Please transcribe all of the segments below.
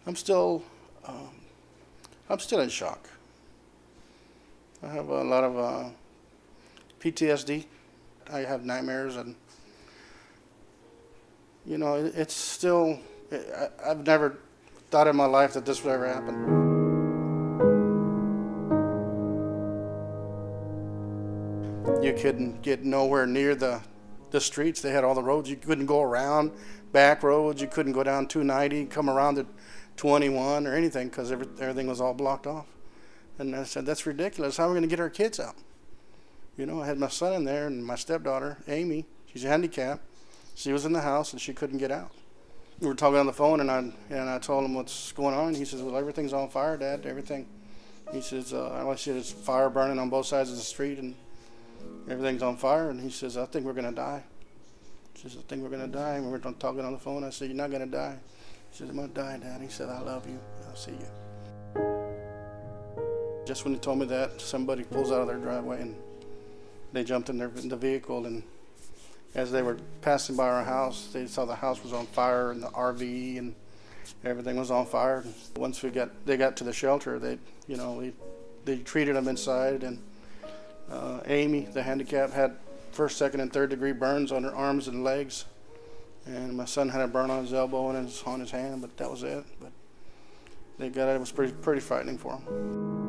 I'm still, I'm still in shock. I have a lot of PTSD. I have nightmares, and you know, it's still. I've never thought in my life that this would ever happen. You couldn't get nowhere near the streets. They had all the roads. You couldn't go around back roads. You couldn't go down 290, come around to 21 or anything, because everything was all blocked off. And I said, that's ridiculous. How are we going to get our kids out? You know, I had my son in there and my stepdaughter, Amy. She's handicapped. She was in the house and she couldn't get out. We were talking on the phone, and I told him what's going on. He says, well, everything's on fire, Dad, everything. He says, I see there's fire burning on both sides of the street, and everything's on fire. And he says, I think we're going to die. She says, I think we're going to die. And we were talking on the phone. I said, you're not going to die. He says, I'm going to die, Dad. He said, I love you. I'll see you. Just when he told me that, somebody pulls out of their driveway, and they jumped in the vehicle, and as they were passing by our house, they saw the house was on fire, and the RV and everything was on fire. And once they got to the shelter, they treated them inside, and Amy, the handicap, had first, second, and third degree burns on her arms and legs, and my son had a burn on his elbow and on his hand, but that was it. But they got it. It was pretty frightening for them.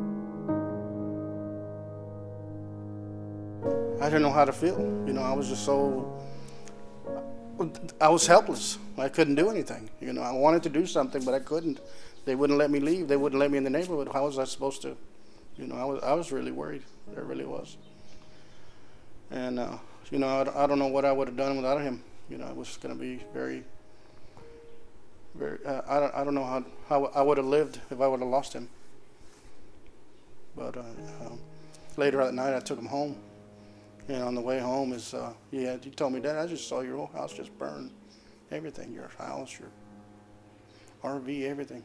I didn't know how to feel. You know, I was just I was helpless. I couldn't do anything. You know, I wanted to do something, but I couldn't. They wouldn't let me leave. They wouldn't let me in the neighborhood. How was I supposed to? You know, I was really worried. There really was. And, you know, I don't know what I would have done without him. You know, it was going to be very, I don't know how I would have lived if I would have lost him. But later that night, I took him home. And on the way home, he told me, Dad, I just saw your whole house just burn. Everything, your house, your RV, everything.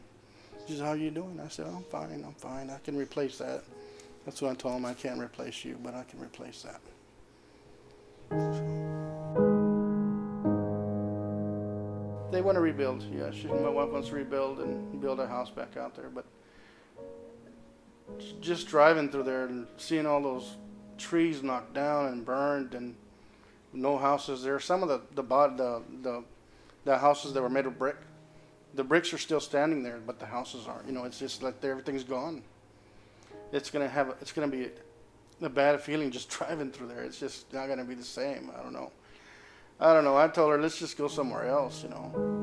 He said, how are you doing? I said, I'm fine, I'm fine. I can replace that. That's what I told him. I can't replace you, but I can replace that. So. They want to rebuild, yeah. My wife wants to rebuild and build a house back out there. But just driving through there and seeing all those trees knocked down and burned, and no houses there. Some of the houses that were made of brick, the bricks are still standing there, but the houses aren't. You know, it's just like everything's gone. It's gonna be a bad feeling just driving through there. It's just not gonna be the same. I don't know. I told her, let's just go somewhere else, you know.